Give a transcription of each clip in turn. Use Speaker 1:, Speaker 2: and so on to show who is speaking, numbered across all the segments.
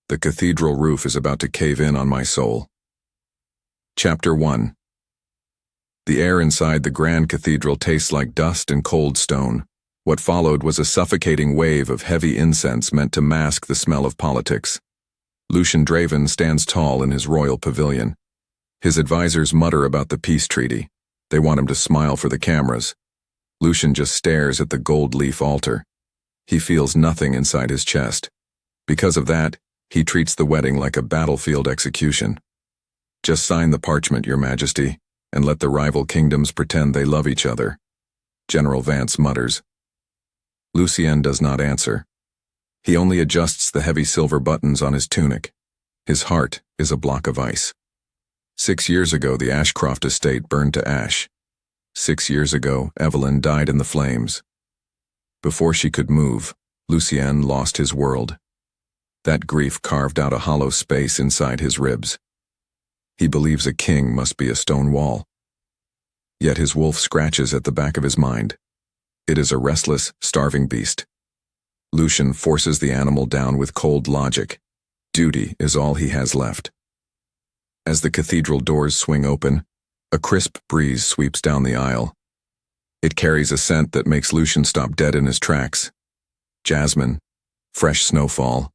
Speaker 1: The cathedral roof is about to cave in on my soul. Chapter 1. The air inside the grand cathedral tastes like dust and cold stone. What followed was a suffocating wave of heavy incense meant to mask the smell of politics. Lucien Draven stands tall in his royal pavilion. His advisors mutter about the peace treaty. They want him to smile for the cameras. Lucien just stares at the gold leaf altar. He feels nothing inside his chest. Because of that, he treats the wedding like a battlefield execution. Just sign the parchment, Your Majesty, and let the rival kingdoms pretend they love each other. General Vance mutters. Lucien does not answer. He only adjusts the heavy silver buttons on his tunic. His heart is a block of ice. 6 years ago, the Ashcroft estate burned to ash. 6 years ago, Evelyn died in the flames. Before she could move, Lucien lost his world. That grief carved out a hollow space inside his ribs. He believes a king must be a stone wall. Yet his wolf scratches at the back of his mind. It is a restless, starving beast. Lucien forces the animal down with cold logic. Duty is all he has left. As the cathedral doors swing open, a crisp breeze sweeps down the aisle. It carries a scent that makes Lucien stop dead in his tracks. Jasmine, fresh snowfall,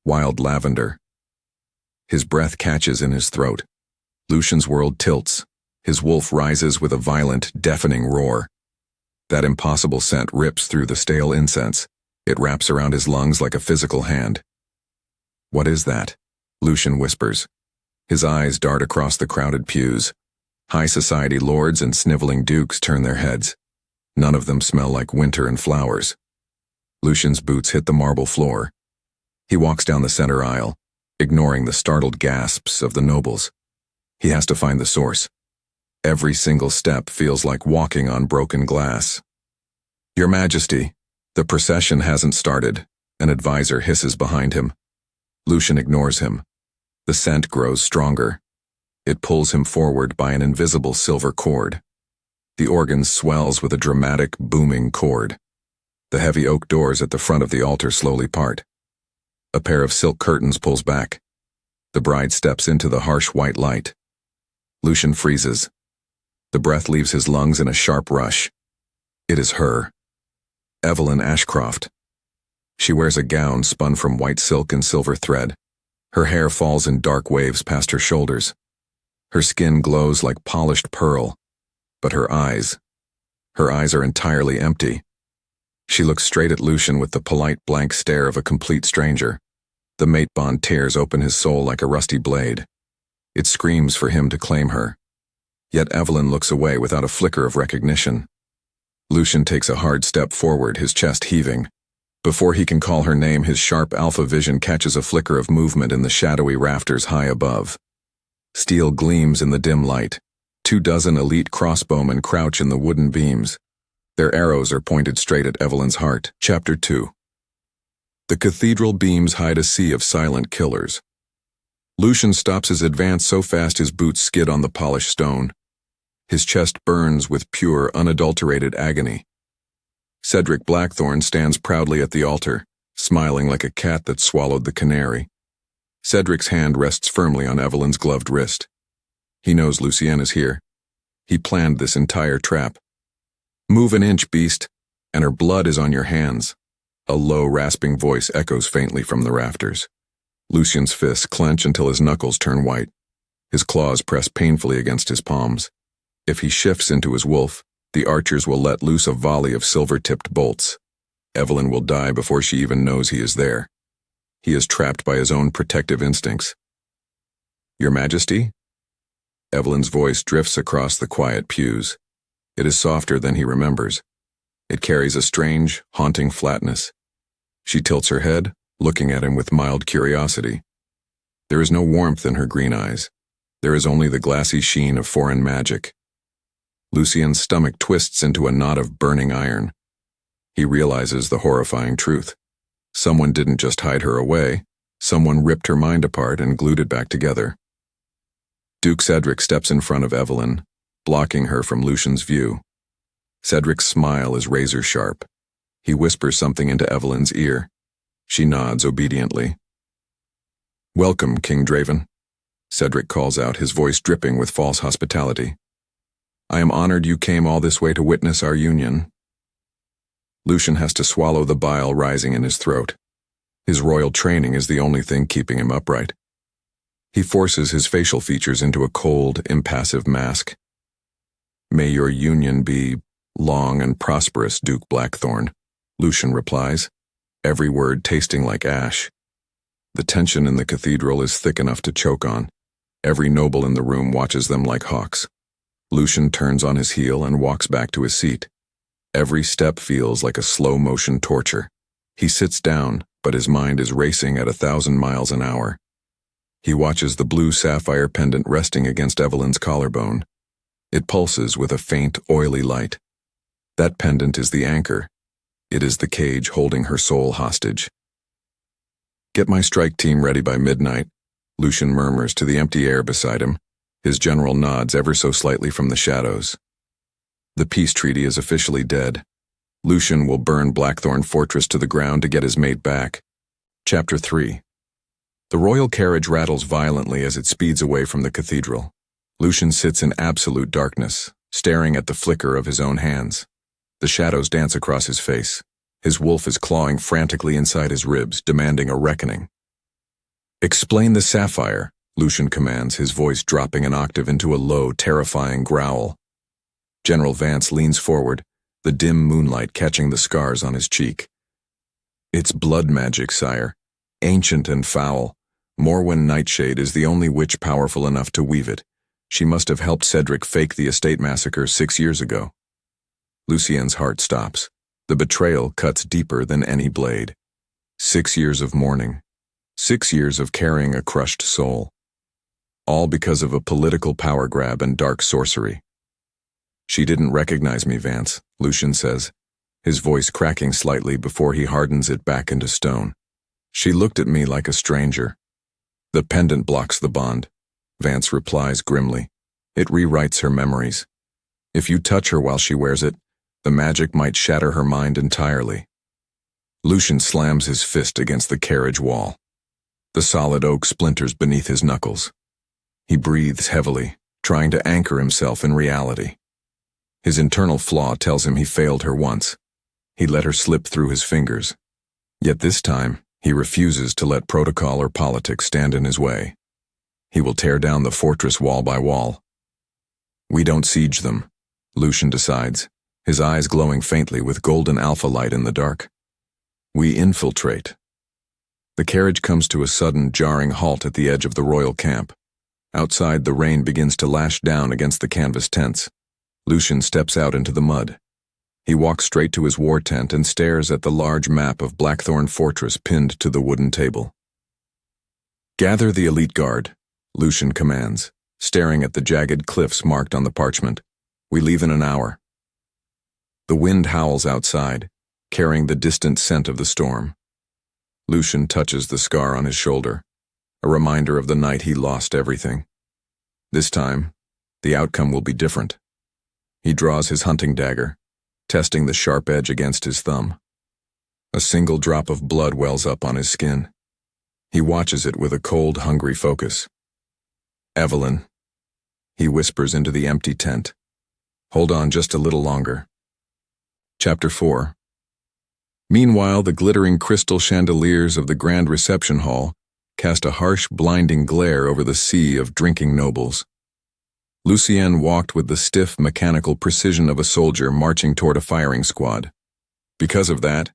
Speaker 1: wild lavender. His breath catches in his throat. Lucien's world tilts. His wolf rises with a violent, deafening roar. That impossible scent rips through the stale incense. It wraps around his lungs like a physical hand. What is that? Lucien whispers. His eyes dart across the crowded pews. High society lords and sniveling dukes turn their heads. None of them smell like winter and flowers. Lucien's boots hit the marble floor. He walks down the center aisle, ignoring the startled gasps of the nobles. He has to find the source. Every single step feels like walking on broken glass. Your Majesty, the procession hasn't started. An advisor hisses behind him. Lucien ignores him. The scent grows stronger. It pulls him forward by an invisible silver cord. The organ swells with a dramatic, booming chord. The heavy oak doors at the front of the altar slowly part. A pair of silk curtains pulls back. The bride steps into the harsh white light. Lucien freezes. The breath leaves his lungs in a sharp rush. It is her. Evelyn Ashcroft. She wears a gown spun from white silk and silver thread. Her hair falls in dark waves past her shoulders. Her skin glows like polished pearl. But her eyes are entirely empty. She looks straight at Lucien with the polite blank stare of a complete stranger. The mate bond tears open his soul like a rusty blade. It screams for him to claim her. Yet Evelyn looks away without a flicker of recognition. Lucien takes a hard step forward, his chest heaving. Before he can call her name, his sharp alpha vision catches a flicker of movement in the shadowy rafters high above. Steel gleams in the dim light. 24 elite crossbowmen crouch in the wooden beams. Their arrows are pointed straight at Evelyn's heart. Chapter 2. The cathedral beams hide a sea of silent killers. Lucien stops his advance so fast his boots skid on the polished stone. His chest burns with pure, unadulterated agony. Cedric Blackthorn stands proudly at the altar, smiling like a cat that swallowed the canary. Cedric's hand rests firmly on Evelyn's gloved wrist. He knows Lucien is here. He planned this entire trap. Move an inch, beast, and her blood is on your hands. A low, rasping voice echoes faintly from the rafters. Lucien's fists clench until his knuckles turn white. His claws press painfully against his palms. If he shifts into his wolf, the archers will let loose a volley of silver-tipped bolts. Evelyn will die before she even knows he is there. He is trapped by his own protective instincts. Your Majesty? Evelyn's voice drifts across the quiet pews. It is softer than he remembers. It carries a strange, haunting flatness. She tilts her head, looking at him with mild curiosity. There is no warmth in her green eyes. There is only the glassy sheen of foreign magic. Lucien's stomach twists into a knot of burning iron. He realizes the horrifying truth. Someone didn't just hide her away. Someone ripped her mind apart and glued it back together. Duke Cedric steps in front of Evelyn, blocking her from Lucien's view. Cedric's smile is razor-sharp. He whispers something into Evelyn's ear. She nods obediently. Welcome, King Draven, Cedric calls out, his voice dripping with false hospitality. I am honored you came all this way to witness our union. Lucien has to swallow the bile rising in his throat. His royal training is the only thing keeping him upright. He forces his facial features into a cold, impassive mask. May your union be long and prosperous, Duke Blackthorn, Lucien replies, every word tasting like ash. The tension in the cathedral is thick enough to choke on. Every noble in the room watches them like hawks. Lucien turns on his heel and walks back to his seat. Every step feels like a slow-motion torture. He sits down, but his mind is racing at 1,000 miles an hour. He watches the blue sapphire pendant resting against Evelyn's collarbone. It pulses with a faint, oily light. That pendant is the anchor. It is the cage holding her soul hostage. Get my strike team ready by midnight, Lucien murmurs to the empty air beside him. His general nods ever so slightly from the shadows. The peace treaty is officially dead. Lucien will burn Blackthorn Fortress to the ground to get his mate back. Chapter 3. The royal carriage rattles violently as it speeds away from the cathedral. Lucien sits in absolute darkness, staring at the flicker of his own hands. The shadows dance across his face. His wolf is clawing frantically inside his ribs, demanding a reckoning. Explain the sapphire, Lucien commands, his voice dropping an octave into a low, terrifying growl. General Vance leans forward, the dim moonlight catching the scars on his cheek. It's blood magic, sire. Ancient and foul. Morwen Nightshade is the only witch powerful enough to weave it. She must have helped Cedric fake the estate massacre 6 years ago. Lucien's heart stops. The betrayal cuts deeper than any blade. 6 years of mourning. 6 years of carrying a crushed soul. All because of a political power grab and dark sorcery. She didn't recognize me, Vance, Lucien says, his voice cracking slightly before he hardens it back into stone. She looked at me like a stranger. The pendant blocks the bond, Vance replies grimly. It rewrites her memories. If you touch her while she wears it, the magic might shatter her mind entirely. Lucien slams his fist against the carriage wall. The solid oak splinters beneath his knuckles. He breathes heavily, trying to anchor himself in reality. His internal flaw tells him he failed her once. He let her slip through his fingers. Yet this time, he refuses to let protocol or politics stand in his way. He will tear down the fortress wall by wall. We don't siege them, Lucien decides, his eyes glowing faintly with golden alpha light in the dark. We infiltrate. The carriage comes to a sudden, jarring halt at the edge of the royal camp. Outside, the rain begins to lash down against the canvas tents. Lucien steps out into the mud. He walks straight to his war tent and stares at the large map of Blackthorn Fortress pinned to the wooden table. Gather the elite guard, Lucien commands, staring at the jagged cliffs marked on the parchment. We leave in an hour. The wind howls outside, carrying the distant scent of the storm. Lucien touches the scar on his shoulder, a reminder of the night he lost everything. This time, the outcome will be different. He draws his hunting dagger, testing the sharp edge against his thumb. A single drop of blood wells up on his skin. He watches it with a cold, hungry focus. Evelyn, he whispers into the empty tent. Hold on just a little longer. Chapter 4. Meanwhile, the glittering crystal chandeliers of the grand reception hall cast a harsh, blinding glare over the sea of drinking nobles. Lucien walked with the stiff, mechanical precision of a soldier marching toward a firing squad. Because of that,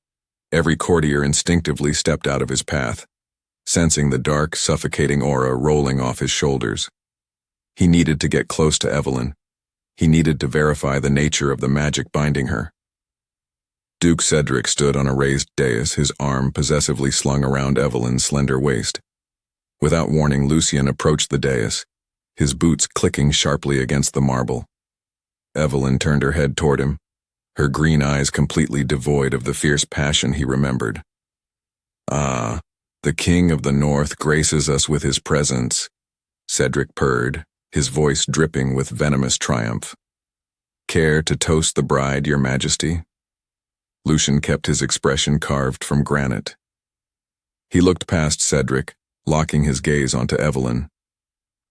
Speaker 1: every courtier instinctively stepped out of his path, sensing the dark, suffocating aura rolling off his shoulders. He needed to get close to Evelyn. He needed to verify the nature of the magic binding her. Duke Cedric stood on a raised dais, his arm possessively slung around Evelyn's slender waist. Without warning, Lucien approached the dais, his boots clicking sharply against the marble. Evelyn turned her head toward him, her green eyes completely devoid of the fierce passion he remembered. Ah, the King of the North graces us with his presence, Cedric purred, his voice dripping with venomous triumph. Care to toast the bride, Your Majesty? Lucien kept his expression carved from granite. He looked past Cedric, locking his gaze onto Evelyn.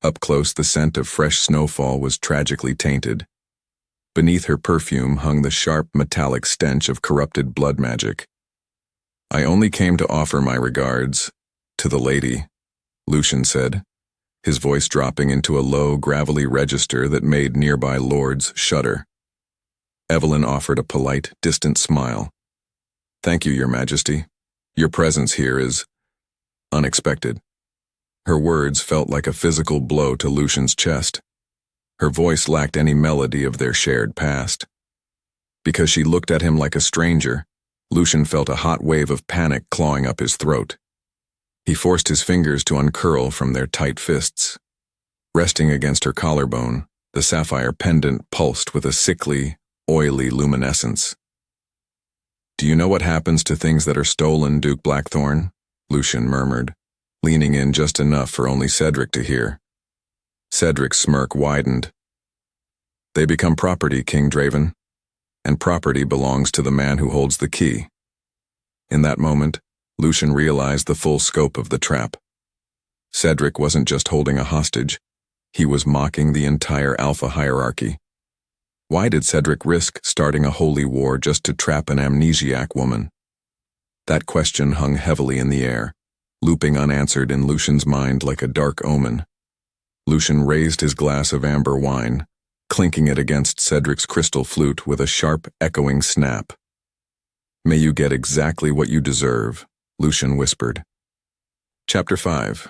Speaker 1: Up close, the scent of fresh snowfall was tragically tainted. Beneath her perfume hung the sharp, metallic stench of corrupted blood magic. "I only came to offer my regards to the lady," Lucien said, his voice dropping into a low, gravelly register that made nearby lords shudder. Evelyn offered a polite, distant smile. "Thank you, Your Majesty. Your presence here is unexpected." Her words felt like a physical blow to Lucien's chest. Her voice lacked any melody of their shared past. Because she looked at him like a stranger, Lucien felt a hot wave of panic clawing up his throat. He forced his fingers to uncurl from their tight fists. Resting against her collarbone, the sapphire pendant pulsed with a sickly, oily luminescence. "Do you know what happens to things that are stolen, Duke Blackthorn?" Lucien murmured, leaning in just enough for only Cedric to hear. Cedric's smirk widened. "They become property, King Draven, and property belongs to the man who holds the key." In that moment, Lucien realized the full scope of the trap. Cedric wasn't just holding a hostage, he was mocking the entire Alpha hierarchy. Why did Cedric risk starting a holy war just to trap an amnesiac woman? That question hung heavily in the air, looping unanswered in Lucien's mind like a dark omen. Lucien raised his glass of amber wine, clinking it against Cedric's crystal flute with a sharp, echoing snap. "May you get exactly what you deserve," Lucien whispered. Chapter 5.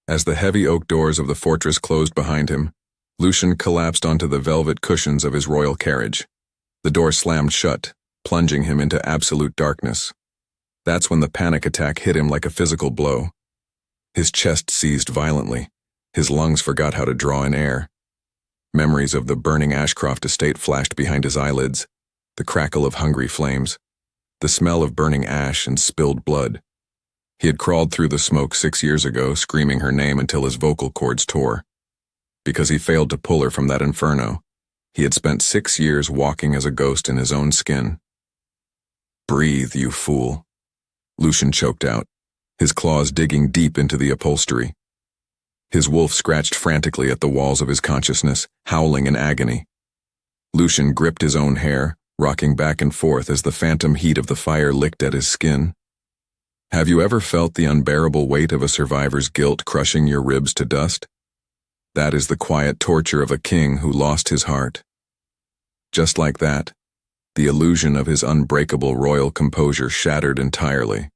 Speaker 1: As the heavy oak doors of the fortress closed behind him, Lucien collapsed onto the velvet cushions of his royal carriage. The door slammed shut, plunging him into absolute darkness. That's when the panic attack hit him like a physical blow. His chest seized violently. His lungs forgot how to draw in air. Memories of the burning Ashcroft estate flashed behind his eyelids, the crackle of hungry flames, the smell of burning ash and spilled blood. He had crawled through the smoke 6 years ago, screaming her name until his vocal cords tore. Because he failed to pull her from that inferno, he had spent 6 years walking as a ghost in his own skin. "Breathe, you fool," Lucien choked out, his claws digging deep into the upholstery. His wolf scratched frantically at the walls of his consciousness, howling in agony. Lucien gripped his own hair, rocking back and forth as the phantom heat of the fire licked at his skin. Have you ever felt the unbearable weight of a survivor's guilt crushing your ribs to dust? That is the quiet torture of a king who lost his heart. Just like that, the illusion of his unbreakable royal composure shattered entirely.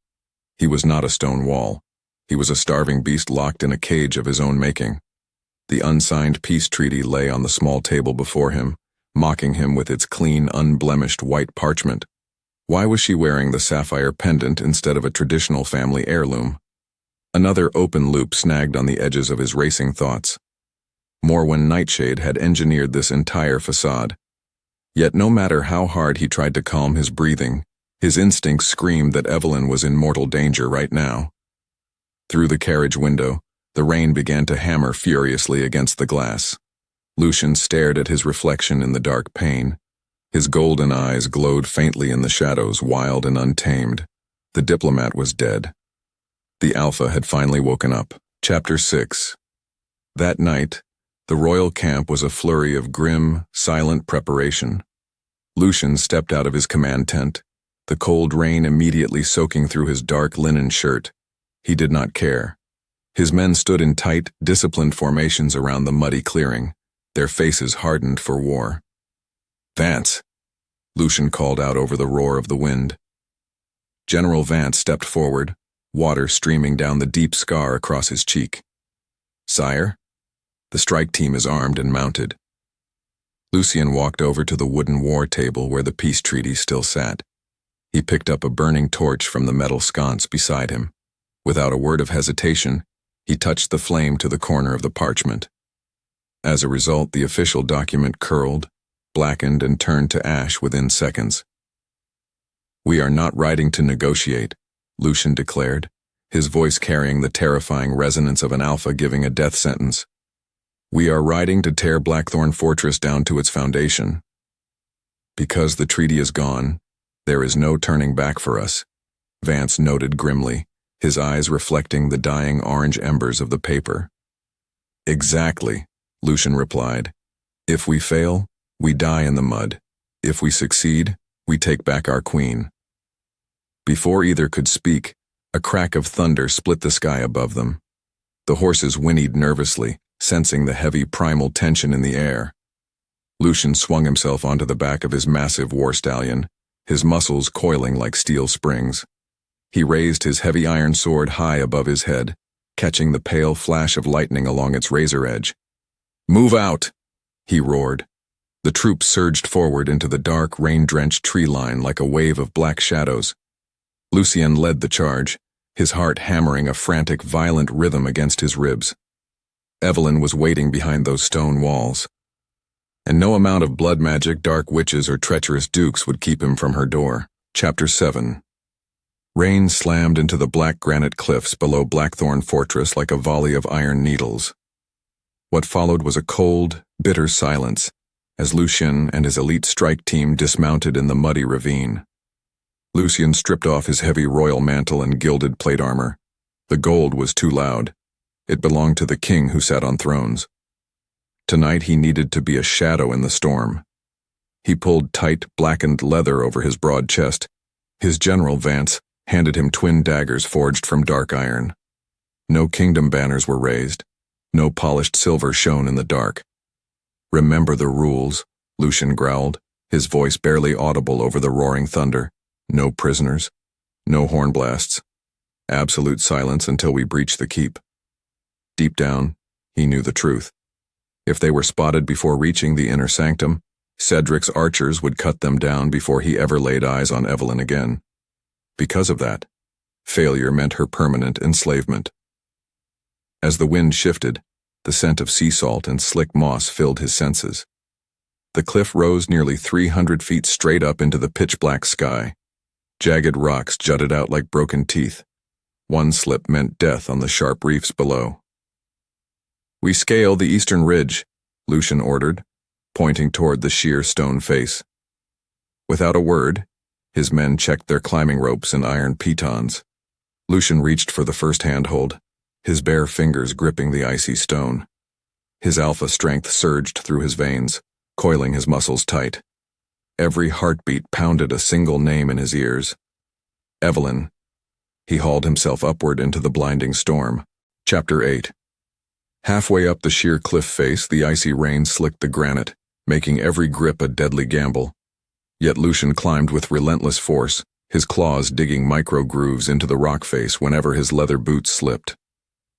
Speaker 1: He was not a stone wall. He was a starving beast locked in a cage of his own making. The unsigned peace treaty lay on the small table before him, mocking him with its clean, unblemished white parchment. Why was she wearing the sapphire pendant instead of a traditional family heirloom? Another open loop snagged on the edges of his racing thoughts. Morwen Nightshade had engineered this entire facade. Yet no matter how hard he tried to calm his breathing, his instincts screamed that Evelyn was in mortal danger right now. Through the carriage window, the rain began to hammer furiously against the glass. Lucien stared at his reflection in the dark pane. His golden eyes glowed faintly in the shadows, wild and untamed. The diplomat was dead. The Alpha had finally woken up. Chapter 6. That night, the royal camp was a flurry of grim, silent preparation. Lucien stepped out of his command tent, the cold rain immediately soaking through his dark linen shirt. He did not care. His men stood in tight, disciplined formations around the muddy clearing, their faces hardened for war. "Vance," Lucien called out over the roar of the wind. General Vance stepped forward, water streaming down the deep scar across his cheek. "Sire, the strike team is armed and mounted." Lucien walked over to the wooden war table where the peace treaty still sat. He picked up a burning torch from the metal sconce beside him. Without a word of hesitation, he touched the flame to the corner of the parchment. As a result, the official document curled, blackened, and turned to ash within seconds. "We are not riding to negotiate," Lucien declared, his voice carrying the terrifying resonance of an Alpha giving a death sentence. "We are riding to tear Blackthorn Fortress down to its foundation. Because the treaty is gone, there is no turning back for us," Vance noted grimly, his eyes reflecting the dying orange embers of the paper. "Exactly," Lucien replied. "If we fail, we die in the mud. If we succeed, we take back our queen." Before either could speak, a crack of thunder split the sky above them. The horses whinnied nervously, sensing the heavy primal tension in the air. Lucien swung himself onto the back of his massive war stallion, his muscles coiling like steel springs. He raised his heavy iron sword high above his head, catching the pale flash of lightning along its razor edge. "Move out!" he roared. The troops surged forward into the dark, rain-drenched tree line like a wave of black shadows. Lucien led the charge, his heart hammering a frantic, violent rhythm against his ribs. Evelyn was waiting behind those stone walls, and no amount of blood magic, dark witches, or treacherous dukes would keep him from her door. Chapter 7. Rain slammed into the black granite cliffs below Blackthorn Fortress like a volley of iron needles. What followed was a cold, bitter silence as Lucien and his elite strike team dismounted in the muddy ravine. Lucien stripped off his heavy royal mantle and gilded plate armor. The gold was too loud. It belonged to the king who sat on thrones. Tonight he needed to be a shadow in the storm. He pulled tight, blackened leather over his broad chest. His general, Vance, handed him twin daggers forged from dark iron. No kingdom banners were raised. No polished silver shone in the dark. "Remember the rules," Lucien growled, his voice barely audible over the roaring thunder. "No prisoners. No horn blasts. Absolute silence until we breach the keep." Deep down, he knew the truth. If they were spotted before reaching the inner sanctum, Cedric's archers would cut them down before he ever laid eyes on Evelyn again. Because of that, failure meant her permanent enslavement. As the wind shifted, the scent of sea salt and slick moss filled his senses. The cliff rose nearly 300 feet straight up into the pitch-black sky. Jagged rocks jutted out like broken teeth. One slip meant death on the sharp reefs below. "We scale the eastern ridge," Lucien ordered, pointing toward the sheer stone face. Without a word, his men checked their climbing ropes and iron pitons. Lucien reached for the first handhold, his bare fingers gripping the icy stone. His alpha strength surged through his veins, coiling his muscles tight. Every heartbeat pounded a single name in his ears. Evelyn. He hauled himself upward into the blinding storm. Chapter 8. Halfway up the sheer cliff face, the icy rain slicked the granite, making every grip a deadly gamble. Yet Lucien climbed with relentless force, his claws digging micro-grooves into the rock face whenever his leather boots slipped.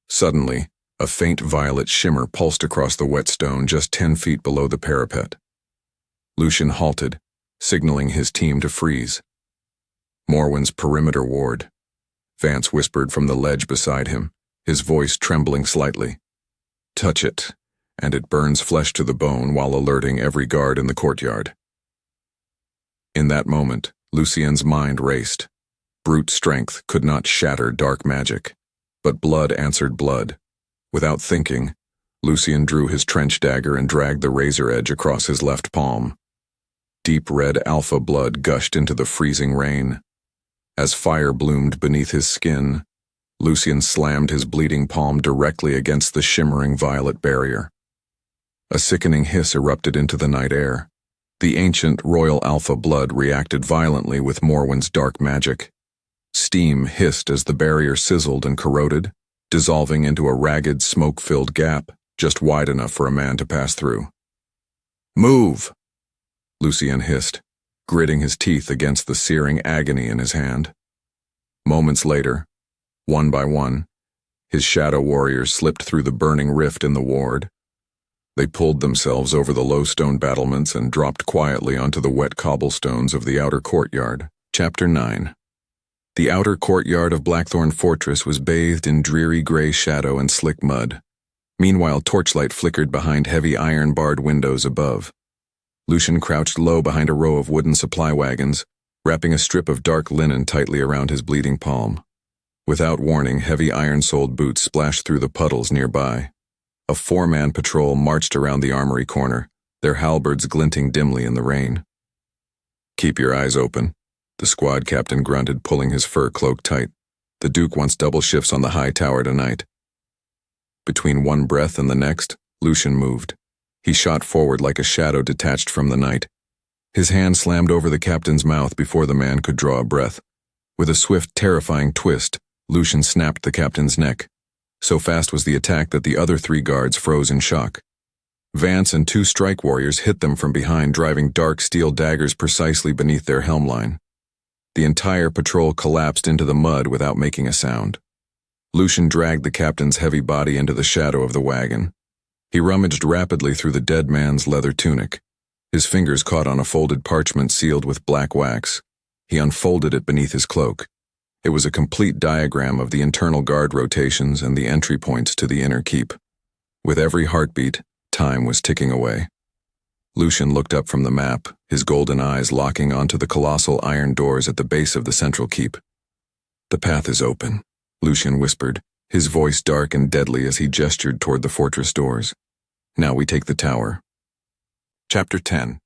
Speaker 1: Suddenly, a faint violet shimmer pulsed across the wet stone just 10 feet below the parapet. Lucien halted, signaling his team to freeze. "Morwen's perimeter ward," Vance whispered from the ledge beside him, his voice trembling slightly. "Touch it, and it burns flesh to the bone while alerting every guard in the courtyard." In that moment, Lucien's mind raced. Brute strength could not shatter dark magic, but blood answered blood. Without thinking, Lucien drew his trench dagger and dragged the razor edge across his left palm. Deep red alpha blood gushed into the freezing rain. As fire bloomed beneath his skin, Lucien slammed his bleeding palm directly against the shimmering violet barrier. A sickening hiss erupted into the night air. The ancient royal alpha blood reacted violently with Morwen's dark magic. Steam hissed as the barrier sizzled and corroded, dissolving into a ragged, smoke-filled gap just wide enough for a man to pass through. "Move!" Lucien hissed, gritting his teeth against the searing agony in his hand. Moments later, one by one, his shadow warriors slipped through the burning rift in the ward. They pulled themselves over the low stone battlements and dropped quietly onto the wet cobblestones of the outer courtyard. Chapter 9. The outer courtyard of Blackthorn Fortress was bathed in dreary gray shadow and slick mud. Meanwhile, torchlight flickered behind heavy iron-barred windows above. Lucien crouched low behind a row of wooden supply wagons, wrapping a strip of dark linen tightly around his bleeding palm. Without warning, heavy iron-soled boots splashed through the puddles nearby. A 4-man patrol marched around the armory corner, their halberds glinting dimly in the rain. "Keep your eyes open," the squad captain grunted, pulling his fur cloak tight. The Duke wants double shifts on the high tower tonight." Between one breath and the next, Lucien moved. He shot forward like a shadow detached from the night. His hand slammed over the captain's mouth before the man could draw a breath. With a swift, terrifying twist, Lucien snapped the captain's neck. So fast was the attack that the other 3 guards froze in shock. Vance and 2 strike warriors hit them from behind, driving dark steel daggers precisely beneath their helm line. The entire patrol collapsed into the mud without making a sound. Lucien dragged the captain's heavy body into the shadow of the wagon. He rummaged rapidly through the dead man's leather tunic. His fingers caught on a folded parchment sealed with black wax. He unfolded it beneath his cloak. It was a complete diagram of the internal guard rotations and the entry points to the inner keep. With every heartbeat, time was ticking away. Lucien looked up from the map, his golden eyes locking onto the colossal iron doors at the base of the central keep. "The path is open," Lucien whispered, his voice dark and deadly as he gestured toward the fortress doors. "Now we take the tower." Chapter 10.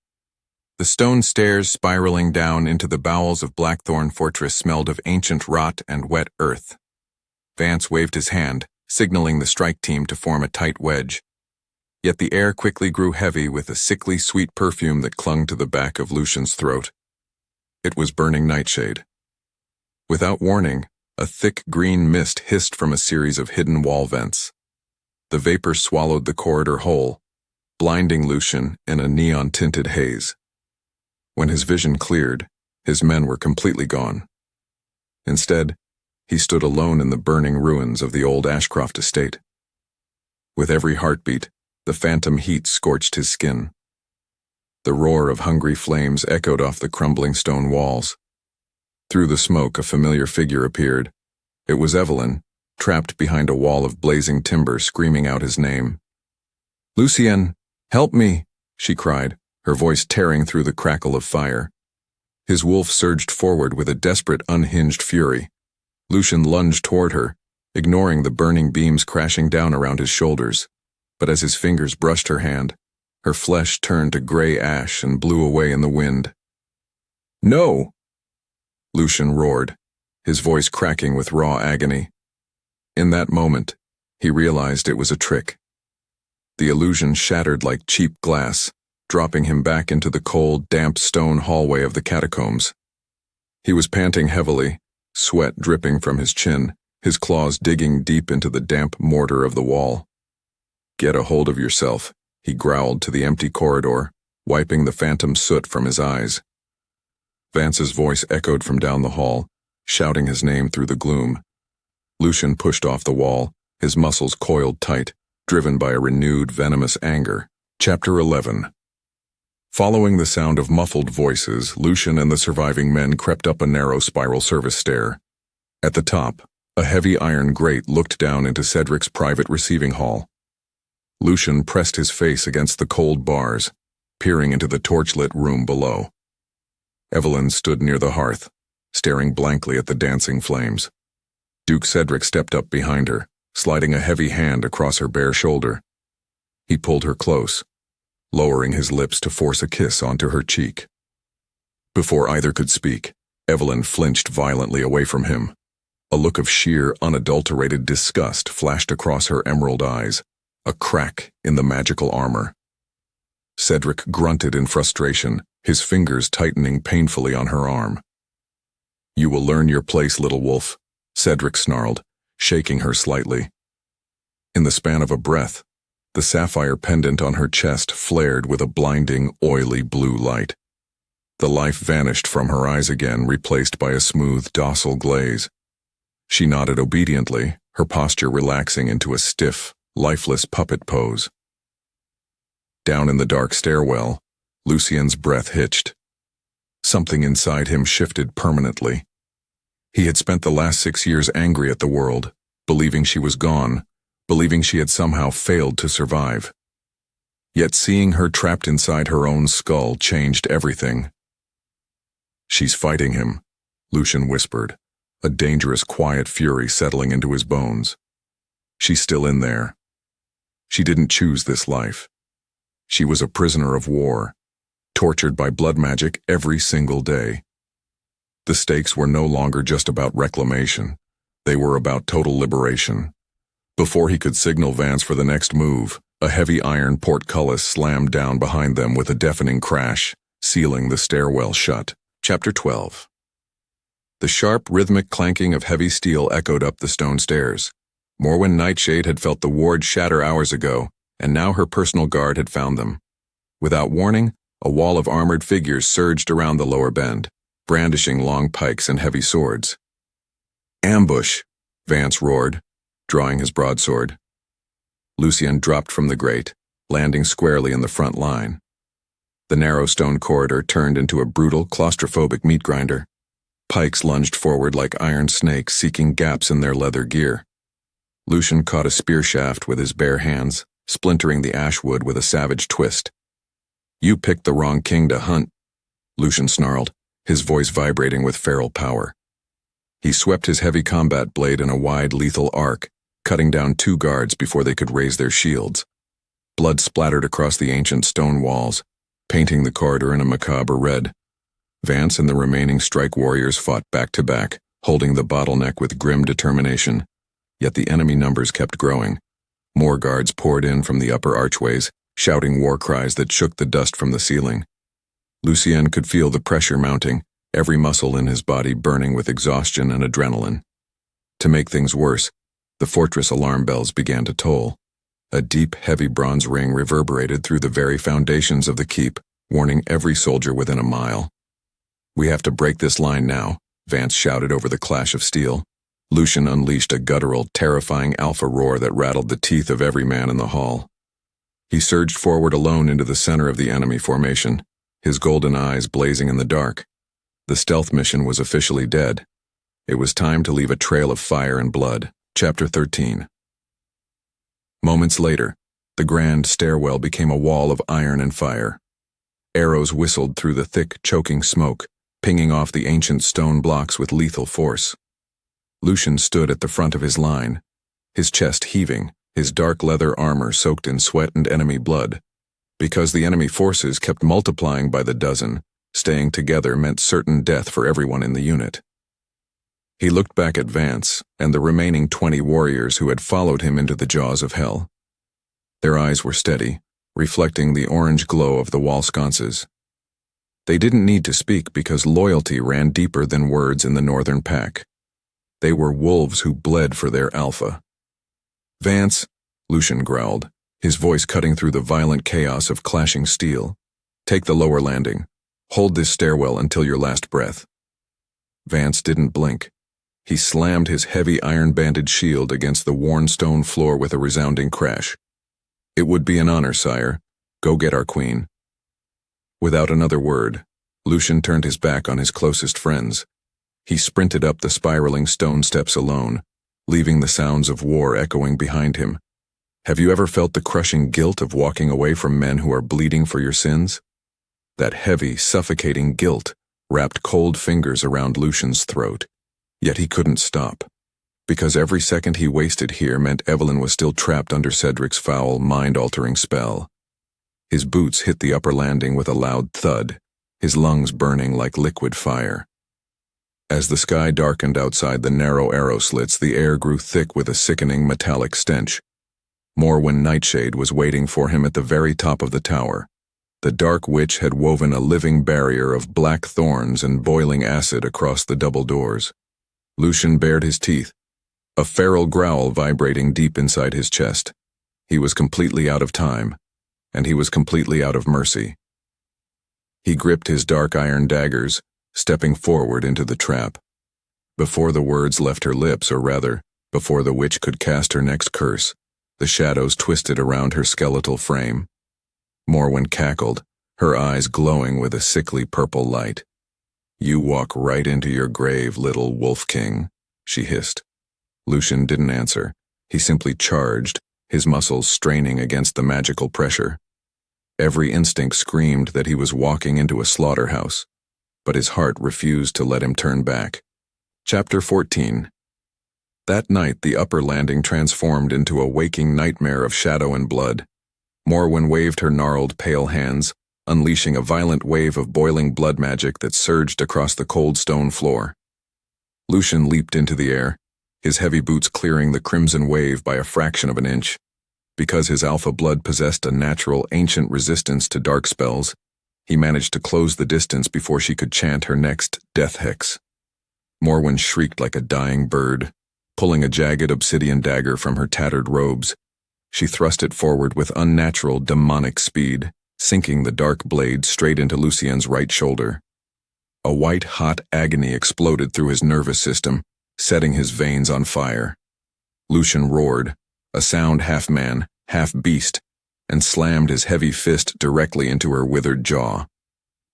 Speaker 1: The stone stairs spiraling down into the bowels of Blackthorn Fortress smelled of ancient rot and wet earth. Vance waved his hand, signaling the strike team to form a tight wedge. Yet the air quickly grew heavy with a sickly sweet perfume that clung to the back of Lucien's throat. It was burning nightshade. Without warning, a thick green mist hissed from a series of hidden wall vents. The vapor swallowed the corridor whole, blinding Lucien in a neon-tinted haze. When his vision cleared, his men were completely gone. Instead, he stood alone in the burning ruins of the old Ashcroft estate. With every heartbeat, the phantom heat scorched his skin. The roar of hungry flames echoed off the crumbling stone walls. Through the smoke, a familiar figure appeared. It was Evelyn, trapped behind a wall of blazing timber, screaming out his name. "Lucien, help me!" she cried, her voice tearing through the crackle of fire. His wolf surged forward with a desperate, unhinged fury. Lucien lunged toward her, ignoring the burning beams crashing down around his shoulders. But as his fingers brushed her hand, her flesh turned to gray ash and blew away in the wind. "No!" Lucien roared, his voice cracking with raw agony. In that moment, he realized it was a trick. The illusion shattered like cheap glass, dropping him back into the cold, damp stone hallway of the catacombs. He was panting heavily, sweat dripping from his chin, his claws digging deep into the damp mortar of the wall. "Get a hold of yourself," he growled to the empty corridor, wiping the phantom soot from his eyes. Vance's voice echoed from down the hall, shouting his name through the gloom. Lucien pushed off the wall, his muscles coiled tight, driven by a renewed venomous anger. Chapter 11. Following the sound of muffled voices, Lucien and the surviving men crept up a narrow spiral service stair. At the top, a heavy iron grate looked down into Cedric's private receiving hall. Lucien pressed his face against the cold bars, peering into the torchlit room below. Evelyn stood near the hearth, staring blankly at the dancing flames. Duke Cedric stepped up behind her, sliding a heavy hand across her bare shoulder. He pulled her close, lowering his lips to force a kiss onto her cheek. Before either could speak, Evelyn flinched violently away from him. A look of sheer, unadulterated disgust flashed across her emerald eyes, a crack in the magical armor. Cedric grunted in frustration, his fingers tightening painfully on her arm. "You will learn your place, little wolf," Cedric snarled, shaking her slightly. In the span of a breath, the sapphire pendant on her chest flared with a blinding, oily blue light. The life vanished from her eyes again, replaced by a smooth, docile glaze. She nodded obediently, her posture relaxing into a stiff, lifeless puppet pose. Down in the dark stairwell, Lucien's breath hitched. Something inside him shifted permanently. He had spent the last 6 years angry at the world, believing she was gone, believing she had somehow failed to survive. Yet seeing her trapped inside her own skull changed everything. "She's fighting him," Lucien whispered, a dangerous quiet fury settling into his bones. "She's still in there. She didn't choose this life. She was a prisoner of war, tortured by blood magic every single day. The stakes were no longer just about reclamation. They were about total liberation. Before he could signal Vance for the next move, a heavy iron portcullis slammed down behind them with a deafening crash, sealing the stairwell shut. Chapter 12. The sharp, rhythmic clanking of heavy steel echoed up the stone stairs. Morwen Nightshade had felt the ward shatter hours ago, and now her personal guard had found them. Without warning, a wall of armored figures surged around the lower bend, brandishing long pikes and heavy swords. "Ambush!" Vance roared, drawing his broadsword. Lucien dropped from the grate, landing squarely in the front line. The narrow stone corridor turned into a brutal, claustrophobic meat grinder. Pikes lunged forward like iron snakes seeking gaps in their leather gear. Lucien caught a spear shaft with his bare hands, splintering the ash wood with a savage twist. "You picked the wrong king to hunt," Lucien snarled, his voice vibrating with feral power. He swept his heavy combat blade in a wide, lethal arc, cutting down 2 guards before they could raise their shields. Blood splattered across the ancient stone walls, painting the corridor in a macabre red. Vance and the remaining strike warriors fought back to back, holding the bottleneck with grim determination. Yet the enemy numbers kept growing. More guards poured in from the upper archways, shouting war cries that shook the dust from the ceiling. Lucien could feel the pressure mounting, every muscle in his body burning with exhaustion and adrenaline. To make things worse, the fortress alarm bells began to toll. A deep, heavy bronze ring reverberated through the very foundations of the keep, warning every soldier within a mile. "We have to break this line now," Vance shouted over the clash of steel. Lucien unleashed a guttural, terrifying alpha roar that rattled the teeth of every man in the hall. He surged forward alone into the center of the enemy formation, his golden eyes blazing in the dark. The stealth mission was officially dead. It was time to leave a trail of fire and blood. Chapter 13. Moments later, the grand stairwell became a wall of iron and fire. Arrows whistled through the thick, choking smoke, pinging off the ancient stone blocks with lethal force. Lucien stood at the front of his line, his chest heaving, his dark leather armor soaked in sweat and enemy blood. Because the enemy forces kept multiplying by the dozen, staying together meant certain death for everyone in the unit. He looked back at Vance and the remaining 20 warriors who had followed him into the jaws of hell. Their eyes were steady, reflecting the orange glow of the wall sconces. They didn't need to speak because loyalty ran deeper than words in the northern pack. They were wolves who bled for their alpha. "Vance," Lucien growled, his voice cutting through the violent chaos of clashing steel. "Take the lower landing. Hold this stairwell until your last breath." Vance didn't blink. He slammed his heavy iron-banded shield against the worn stone floor with a resounding crash. "It would be an honor, sire. Go get our queen." Without another word, Lucien turned his back on his closest friends. He sprinted up the spiraling stone steps alone, leaving the sounds of war echoing behind him. Have you ever felt the crushing guilt of walking away from men who are bleeding for your sins? That heavy, suffocating guilt wrapped cold fingers around Lucien's throat. Yet he couldn't stop, because every second he wasted here meant Evelyn was still trapped under Cedric's foul, mind-altering spell. His boots hit the upper landing with a loud thud, his lungs burning like liquid fire. As the sky darkened outside the narrow arrow slits, the air grew thick with a sickening metallic stench. Morwen Nightshade was waiting for him at the very top of the tower. The dark witch had woven a living barrier of black thorns and boiling acid across the double doors. Lucien bared his teeth, a feral growl vibrating deep inside his chest. He was completely out of time, and he was completely out of mercy. He gripped his dark iron daggers, stepping forward into the trap. Before the words left her lips, or rather, before the witch could cast her next curse, the shadows twisted around her skeletal frame. Morwen cackled, her eyes glowing with a sickly purple light. "You walk right into your grave, little wolf king," she hissed. Lucien didn't answer. He simply charged, his muscles straining against the magical pressure. Every instinct screamed that he was walking into a slaughterhouse, but his heart refused to let him turn back. Chapter 14. That night, the upper landing transformed into a waking nightmare of shadow and blood. Morwen waved her gnarled, pale hands, unleashing a violent wave of boiling blood magic that surged across the cold stone floor. Lucien leaped into the air, his heavy boots clearing the crimson wave by a fraction of an inch. Because his alpha blood possessed a natural, ancient resistance to dark spells, he managed to close the distance before she could chant her next death hex. Morwen shrieked like a dying bird, pulling a jagged obsidian dagger from her tattered robes. She thrust it forward with unnatural, demonic speed, sinking the dark blade straight into Lucien's right shoulder. A white-hot agony exploded through his nervous system, setting his veins on fire. Lucien roared, a sound half-man, half-beast, and slammed his heavy fist directly into her withered jaw.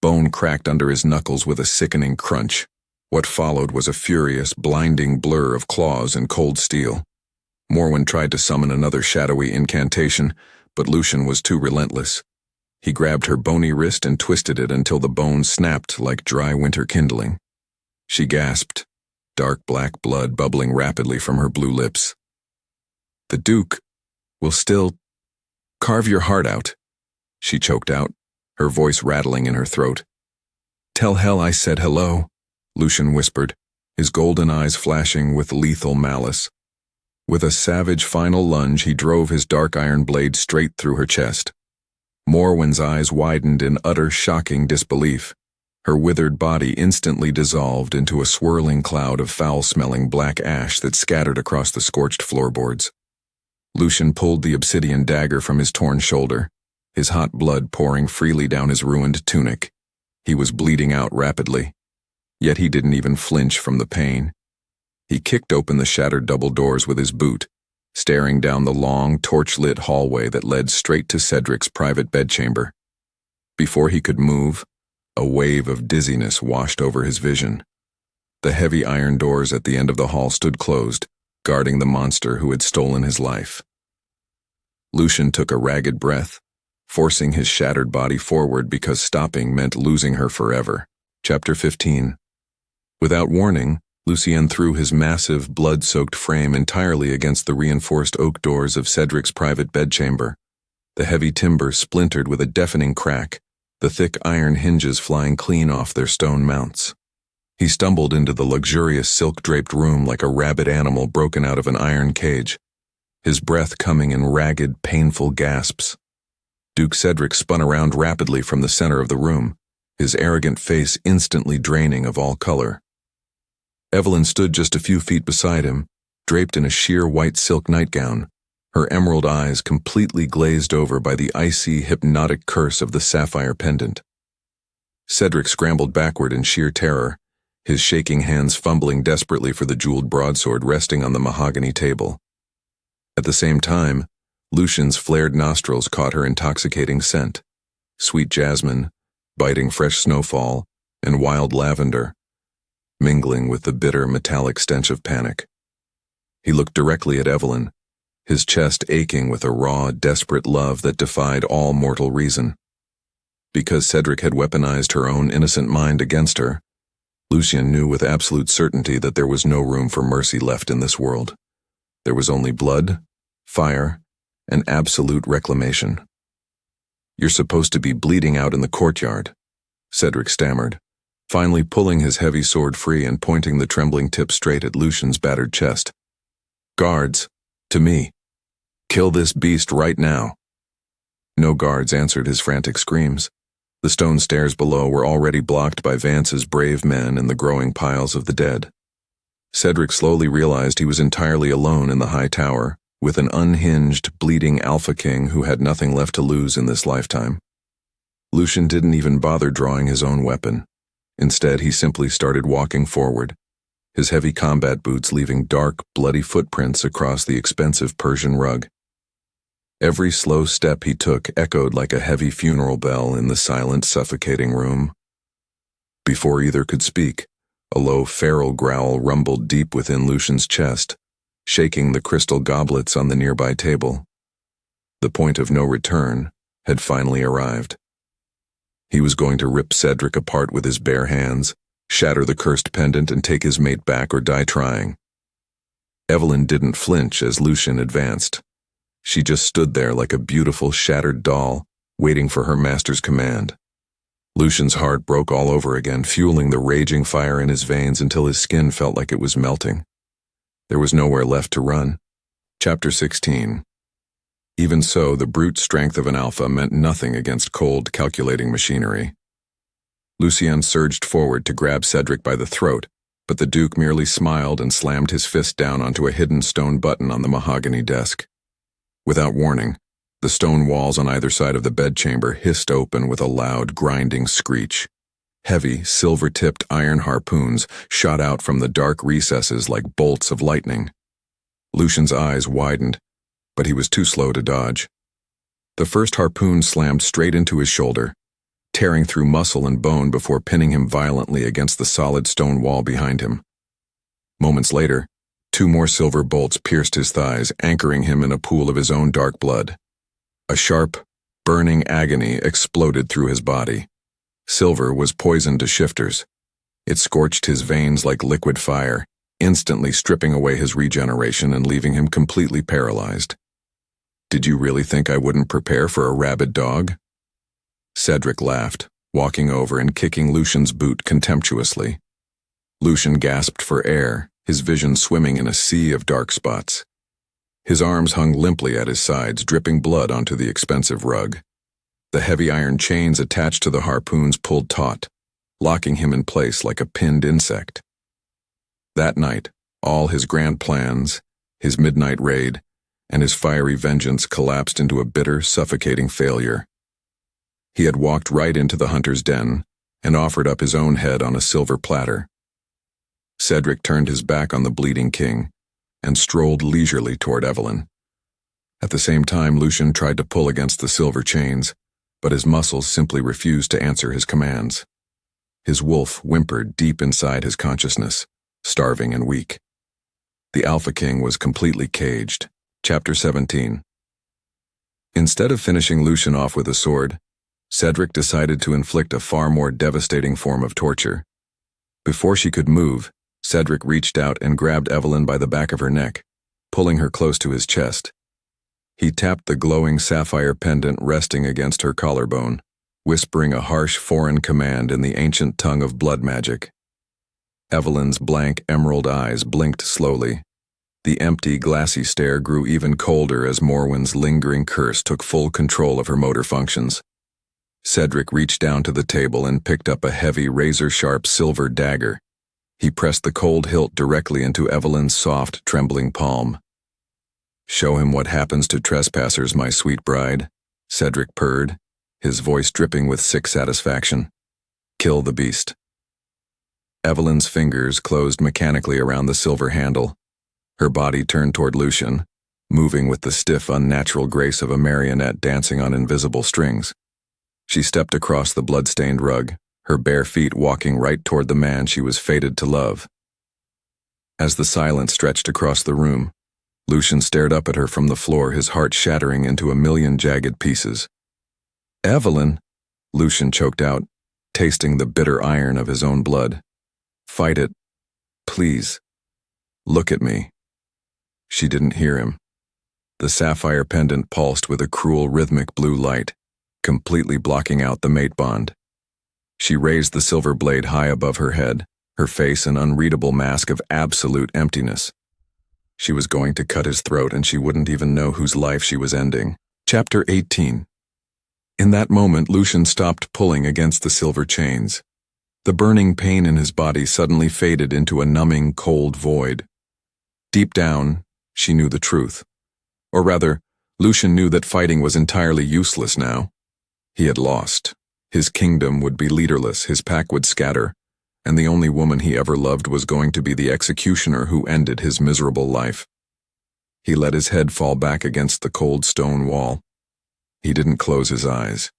Speaker 1: Bone cracked under his knuckles with a sickening crunch. What followed was a furious, blinding blur of claws and cold steel. Morwen tried to summon another shadowy incantation, but Lucien was too relentless. He grabbed her bony wrist and twisted it until the bone snapped like dry winter kindling. She gasped, dark black blood bubbling rapidly from her blue lips. "The Duke will still carve your heart out," she choked out, her voice rattling in her throat. "Tell hell I said hello," Lucien whispered, his golden eyes flashing with lethal malice. With a savage final lunge, he drove his dark iron blade straight through her chest. Morwen's eyes widened in utter shocking disbelief. Her withered body instantly dissolved into a swirling cloud of foul-smelling black ash that scattered across the scorched floorboards. Lucien pulled the obsidian dagger from his torn shoulder, his hot blood pouring freely down his ruined tunic. He was bleeding out rapidly, yet he didn't even flinch from the pain. He kicked open the shattered double doors with his boot, staring down the long, torch-lit hallway that led straight to Cedric's private bedchamber. Before he could move, a wave of dizziness washed over his vision. The heavy iron doors at the end of the hall stood closed, guarding the monster who had stolen his life. Lucien took a ragged breath, forcing his shattered body forward because stopping meant losing her forever. Chapter 15. Without warning, Lucien threw his massive, blood-soaked frame entirely against the reinforced oak doors of Cedric's private bedchamber. The heavy timber splintered with a deafening crack, the thick iron hinges flying clean off their stone mounts. He stumbled into the luxurious silk-draped room like a rabid animal broken out of an iron cage, his breath coming in ragged, painful gasps. Duke Cedric spun around rapidly from the center of the room, his arrogant face instantly draining of all color. Evelyn stood just a few feet beside him, draped in a sheer white silk nightgown, her emerald eyes completely glazed over by the icy, hypnotic curse of the sapphire pendant. Cedric scrambled backward in sheer terror, his shaking hands fumbling desperately for the jeweled broadsword resting on the mahogany table. At the same time, Lucien's flared nostrils caught her intoxicating scent, sweet jasmine, biting fresh snowfall, and wild lavender, mingling with the bitter metallic stench of panic. He looked directly at Evelyn, his chest aching with a raw, desperate love that defied all mortal reason. Because Cedric had weaponized her own innocent mind against her, Lucien knew with absolute certainty that there was no room for mercy left in this world. There was only blood, fire, and absolute reclamation. "You're supposed to be bleeding out in the courtyard," Cedric stammered, finally pulling his heavy sword free and pointing the trembling tip straight at Lucien's battered chest. "Guards, to me. Kill this beast right now." No guards answered his frantic screams. The stone stairs below were already blocked by Vance's brave men and the growing piles of the dead. Cedric slowly realized he was entirely alone in the high tower, with an unhinged, bleeding Alpha King who had nothing left to lose in this lifetime. Lucien didn't even bother drawing his own weapon. Instead, he simply started walking forward, his heavy combat boots leaving dark, bloody footprints across the expensive Persian rug. Every slow step he took echoed like a heavy funeral bell in the silent, suffocating room. Before either could speak, a low, feral growl rumbled deep within Lucien's chest, shaking the crystal goblets on the nearby table. The point of no return had finally arrived. He was going to rip Cedric apart with his bare hands, shatter the cursed pendant, and take his mate back or die trying. Evelyn didn't flinch as Lucien advanced. She just stood there like a beautiful, shattered doll, waiting for her master's command. Lucien's heart broke all over again, fueling the raging fire in his veins until his skin felt like it was melting. There was nowhere left to run. Chapter 16. Even so, the brute strength of an alpha meant nothing against cold, calculating machinery. Lucien surged forward to grab Cedric by the throat, but the Duke merely smiled and slammed his fist down onto a hidden stone button on the mahogany desk. Without warning, the stone walls on either side of the bedchamber hissed open with a loud, grinding screech. Heavy, silver-tipped iron harpoons shot out from the dark recesses like bolts of lightning. Lucien's eyes widened, but he was too slow to dodge. The first harpoon slammed straight into his shoulder, tearing through muscle and bone before pinning him violently against the solid stone wall behind him. Moments later, 2 more silver bolts pierced his thighs, anchoring him in a pool of his own dark blood. A sharp, burning agony exploded through his body. Silver was poison to shifters. It scorched his veins like liquid fire, instantly stripping away his regeneration and leaving him completely paralyzed. "Did you really think I wouldn't prepare for a rabid dog?" Cedric laughed, walking over and kicking Lucien's boot contemptuously. Lucien gasped for air, his vision swimming in a sea of dark spots. His arms hung limply at his sides, dripping blood onto the expensive rug. The heavy iron chains attached to the harpoons pulled taut, locking him in place like a pinned insect. That night, all his grand plans, his midnight raid, and his fiery vengeance collapsed into a bitter, suffocating failure. He had walked right into the hunter's den and offered up his own head on a silver platter. Cedric turned his back on the bleeding king and strolled leisurely toward Evelyn. At the same time, Lucien tried to pull against the silver chains, but his muscles simply refused to answer his commands. His wolf whimpered deep inside his consciousness, starving and weak. The Alpha King was completely caged. Chapter 17. Instead of finishing Lucien off with a sword, Cedric decided to inflict a far more devastating form of torture. Before she could move, Cedric reached out and grabbed Evelyn by the back of her neck, pulling her close to his chest. He tapped the glowing sapphire pendant resting against her collarbone, whispering a harsh foreign command in the ancient tongue of blood magic. Evelyn's blank emerald eyes blinked slowly. The empty, glassy stare grew even colder as Morwen's lingering curse took full control of her motor functions. Cedric reached down to the table and picked up a heavy, razor-sharp silver dagger. He pressed the cold hilt directly into Evelyn's soft, trembling palm. "Show him what happens to trespassers, my sweet bride," Cedric purred, his voice dripping with sick satisfaction. "Kill the beast." Evelyn's fingers closed mechanically around the silver handle. Her body turned toward Lucien, moving with the stiff, unnatural grace of a marionette dancing on invisible strings. She stepped across the blood-stained rug, her bare feet walking right toward the man she was fated to love. As the silence stretched across the room, Lucien stared up at her from the floor, his heart shattering into a million jagged pieces. "Evelyn," Lucien choked out, tasting the bitter iron of his own blood. "Fight it. Please. Look at me." She didn't hear him. The sapphire pendant pulsed with a cruel rhythmic blue light, completely blocking out the mate bond. She raised the silver blade high above her head, her face an unreadable mask of absolute emptiness. She was going to cut his throat, and she wouldn't even know whose life she was ending. Chapter 18. In that moment, Lucien stopped pulling against the silver chains. The burning pain in his body suddenly faded into a numbing, cold void. Deep down, she knew the truth. Or rather, Lucien knew that fighting was entirely useless now. He had lost. His kingdom would be leaderless, his pack would scatter, and the only woman he ever loved was going to be the executioner who ended his miserable life. He let his head fall back against the cold stone wall. He didn't close his eyes.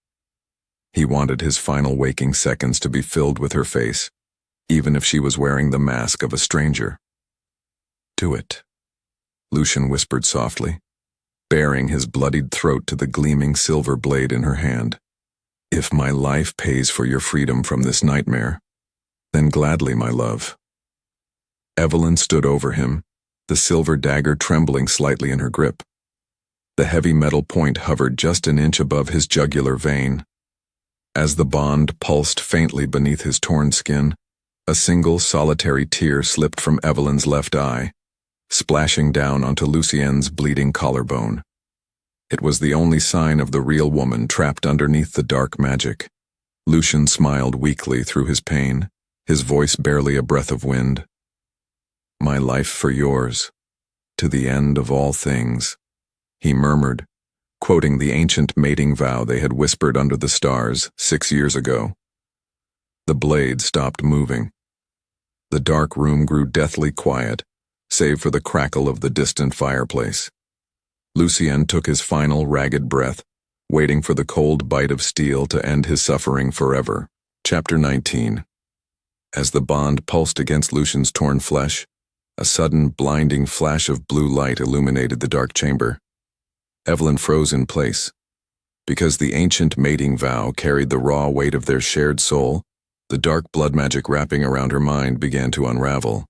Speaker 1: He wanted his final waking seconds to be filled with her face, even if she was wearing the mask of a stranger. "Do it," Lucien whispered softly, baring his bloodied throat to the gleaming silver blade in her hand. "If my life pays for your freedom from this nightmare, then gladly, my love." Evelyn stood over him, the silver dagger trembling slightly in her grip. The heavy metal point hovered just an inch above his jugular vein. As the bond pulsed faintly beneath his torn skin, a single solitary tear slipped from Evelyn's left eye, splashing down onto Lucien's bleeding collarbone. It was the only sign of the real woman trapped underneath the dark magic. Lucien smiled weakly through his pain, his voice barely a breath of wind. "My life for yours, to the end of all things," he murmured, quoting the ancient mating vow they had whispered under the stars 6 years ago. The blade stopped moving. The dark room grew deathly quiet, save for the crackle of the distant fireplace. Lucien took his final ragged breath, waiting for the cold bite of steel to end his suffering forever. Chapter 19. As the bond pulsed against Lucien's torn flesh, a sudden, blinding flash of blue light illuminated the dark chamber. Evelyn froze in place. Because the ancient mating vow carried the raw weight of their shared soul, the dark blood magic wrapping around her mind began to unravel.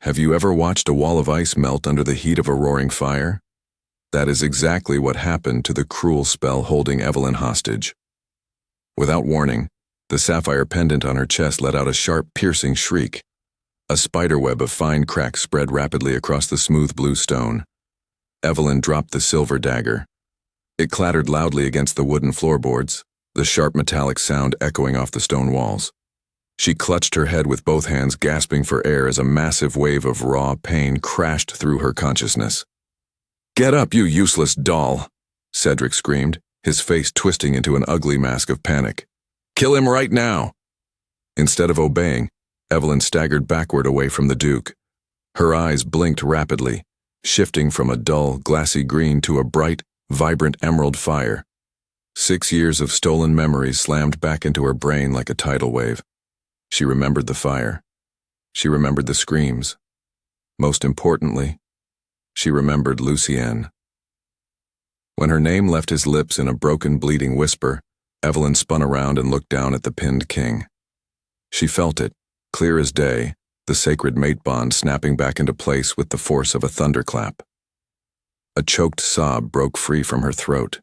Speaker 1: Have you ever watched a wall of ice melt under the heat of a roaring fire? That is exactly what happened to the cruel spell holding Evelyn hostage. Without warning, the sapphire pendant on her chest let out a sharp, piercing shriek. A spiderweb of fine cracks spread rapidly across the smooth blue stone. Evelyn dropped the silver dagger. It clattered loudly against the wooden floorboards, the sharp metallic sound echoing off the stone walls. She clutched her head with both hands, gasping for air as a massive wave of raw pain crashed through her consciousness. "Get up, you useless doll!" Cedric screamed, his face twisting into an ugly mask of panic. "Kill him right now!" Instead of obeying, Evelyn staggered backward away from the Duke. Her eyes blinked rapidly, shifting from a dull, glassy green to a bright, vibrant emerald fire. 6 years of stolen memories slammed back into her brain like a tidal wave. She remembered the fire. She remembered the screams. Most importantly, she remembered Lucien. When her name left his lips in a broken, bleeding whisper, Evelyn spun around and looked down at the pinned king. She felt it, clear as day, the sacred mate bond snapping back into place with the force of a thunderclap. A choked sob broke free from her throat.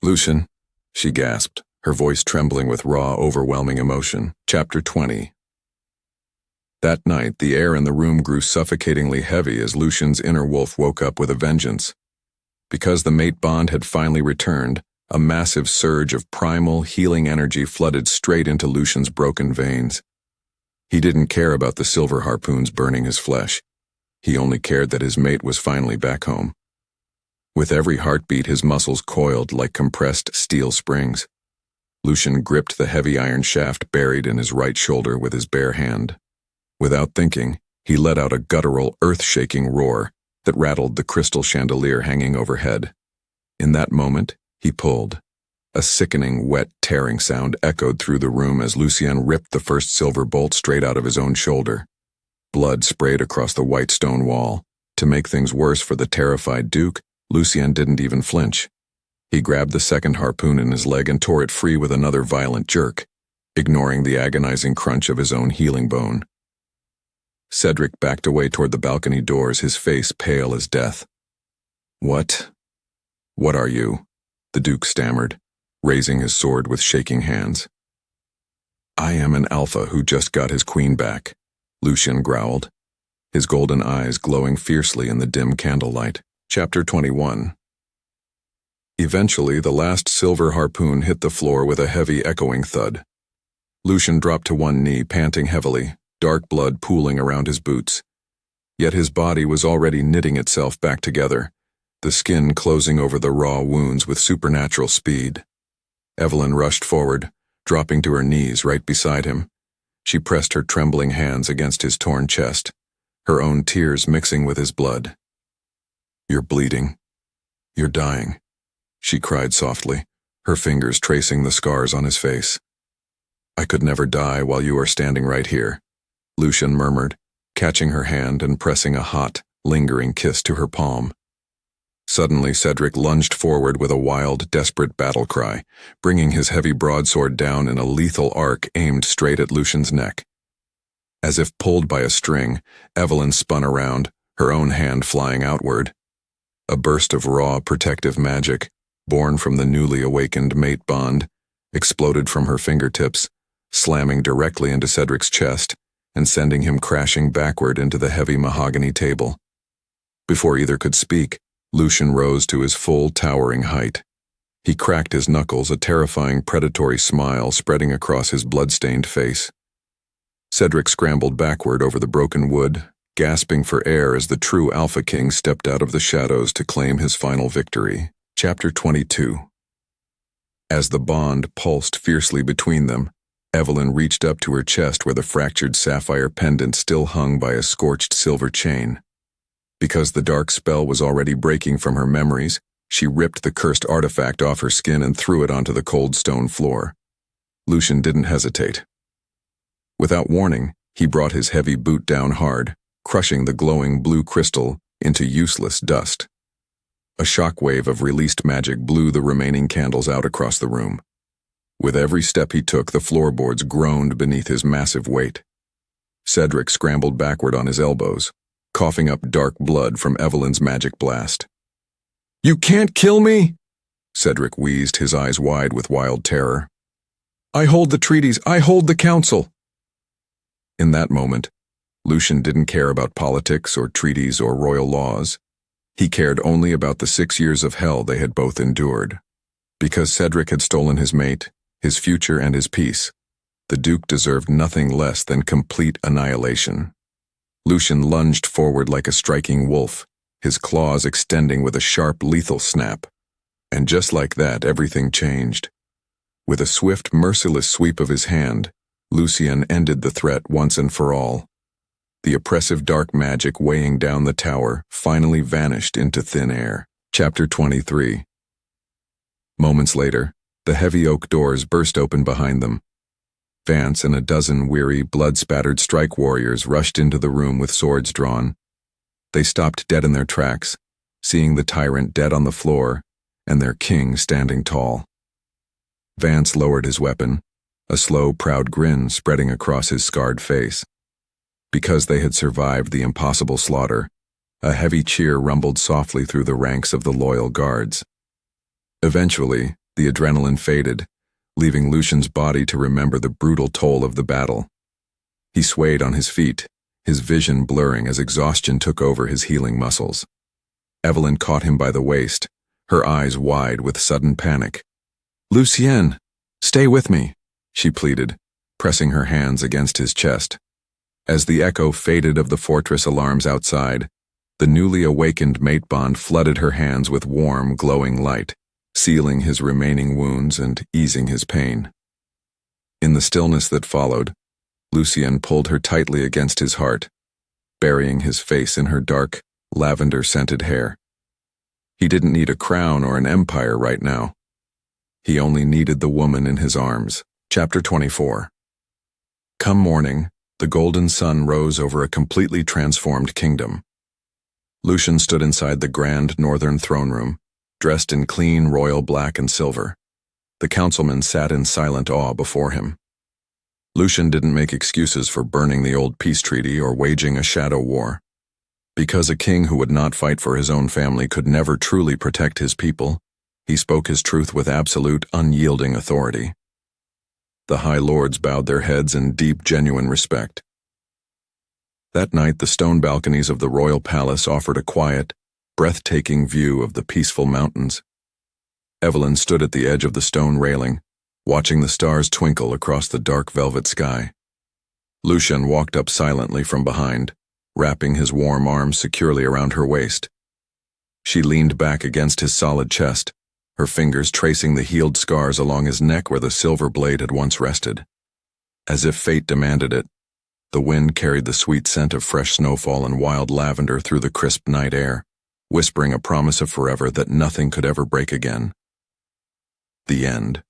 Speaker 1: "Lucien," she gasped, her voice trembling with raw, overwhelming emotion. Chapter 20. That night, the air in the room grew suffocatingly heavy as Lucien's inner wolf woke up with a vengeance. Because the mate bond had finally returned, a massive surge of primal, healing energy flooded straight into Lucien's broken veins. He didn't care about the silver harpoons burning his flesh. He only cared that his mate was finally back home. With every heartbeat, his muscles coiled like compressed steel springs. Lucien gripped the heavy iron shaft buried in his right shoulder with his bare hand. Without thinking, he let out a guttural, earth-shaking roar that rattled the crystal chandelier hanging overhead. In that moment, he pulled. A sickening, wet, tearing sound echoed through the room as Lucien ripped the first silver bolt straight out of his own shoulder. Blood sprayed across the white stone wall. To make things worse for the terrified Duke, Lucien didn't even flinch. He grabbed the second harpoon in his leg and tore it free with another violent jerk, ignoring the agonizing crunch of his own healing bone. Cedric backed away toward the balcony doors, his face pale as death. What are you?" the Duke stammered, raising his sword with shaking hands. "I am an alpha who just got his queen back," Lucien growled, his golden eyes glowing fiercely in the dim candlelight. Chapter 21. Eventually, the last silver harpoon hit the floor with a heavy, echoing thud. Lucien dropped to one knee, panting heavily, dark blood pooling around his boots. Yet his body was already knitting itself back together, the skin closing over the raw wounds with supernatural speed. Evelyn rushed forward, dropping to her knees right beside him. She pressed her trembling hands against his torn chest, her own tears mixing with his blood. "You're bleeding. You're dying," she cried softly, her fingers tracing the scars on his face. "I could never die while you are standing right here," Lucien murmured, catching her hand and pressing a hot, lingering kiss to her palm. Suddenly, Cedric lunged forward with a wild, desperate battle cry, bringing his heavy broadsword down in a lethal arc aimed straight at Lucien's neck. As if pulled by a string, Evelyn spun around, her own hand flying outward. A burst of raw, protective magic, born from the newly awakened mate bond, exploded from her fingertips, slamming directly into Cedric's chest and sending him crashing backward into the heavy mahogany table. Before either could speak, Lucien rose to his full, towering height. He cracked his knuckles, a terrifying, predatory smile spreading across his blood-stained face. Cedric scrambled backward over the broken wood, gasping for air as the true Alpha King stepped out of the shadows to claim his final victory. Chapter 22. As the bond pulsed fiercely between them, Evelyn reached up to her chest where the fractured sapphire pendant still hung by a scorched silver chain. Because the dark spell was already breaking from her memories, she ripped the cursed artifact off her skin and threw it onto the cold stone floor. Lucien didn't hesitate. Without warning, he brought his heavy boot down hard, crushing the glowing blue crystal into useless dust. A shockwave of released magic blew the remaining candles out across the room. With every step he took, the floorboards groaned beneath his massive weight. Cedric scrambled backward on his elbows, coughing up dark blood from Evelyn's magic blast. "You can't kill me!" Cedric wheezed, his eyes wide with wild terror. "I hold the treaties, I hold the council!" In that moment, Lucien didn't care about politics or treaties or royal laws. He cared only about the 6 years of hell they had both endured. Because Cedric had stolen his mate, his future, and his peace, the Duke deserved nothing less than complete annihilation. Lucien lunged forward like a striking wolf, his claws extending with a sharp, lethal snap. And just like that, everything changed. With a swift, merciless sweep of his hand, Lucien ended the threat once and for all. The oppressive dark magic weighing down the tower finally vanished into thin air. Chapter 23. Moments later, the heavy oak doors burst open behind them. Vance and a dozen weary, blood-spattered strike warriors rushed into the room with swords drawn. They stopped dead in their tracks, seeing the tyrant dead on the floor and their king standing tall. Vance lowered his weapon, a slow, proud grin spreading across his scarred face. Because they had survived the impossible slaughter, a heavy cheer rumbled softly through the ranks of the loyal guards. Eventually, the adrenaline faded, leaving Lucien's body to remember the brutal toll of the battle. He swayed on his feet, his vision blurring as exhaustion took over his healing muscles. Evelyn caught him by the waist, her eyes wide with sudden panic. "Lucien, stay with me," she pleaded, pressing her hands against his chest. As the echo faded of the fortress alarms outside, the newly awakened mate bond flooded her hands with warm, glowing light, sealing his remaining wounds and easing his pain. In the stillness that followed, Lucien pulled her tightly against his heart, burying his face in her dark, lavender-scented hair. He didn't need a crown or an empire right now. He only needed the woman in his arms. Chapter 24. Come morning, the golden sun rose over a completely transformed kingdom. Lucien stood inside the grand northern throne room, dressed in clean royal black and silver. The councilmen sat in silent awe before him. Lucien didn't make excuses for burning the old peace treaty or waging a shadow war. Because a king who would not fight for his own family could never truly protect his people, he spoke his truth with absolute, unyielding authority. The high lords bowed their heads in deep, genuine respect. That night, the stone balconies of the royal palace offered a quiet, breathtaking view of the peaceful mountains. Evelyn stood at the edge of the stone railing, watching the stars twinkle across the dark velvet sky. Lucien walked up silently from behind, wrapping his warm arms securely around her waist. She leaned back against his solid chest, her fingers tracing the healed scars along his neck where the silver blade had once rested. As if fate demanded it, the wind carried the sweet scent of fresh snowfall and wild lavender through the crisp night air, whispering a promise of forever that nothing could ever break again. The end.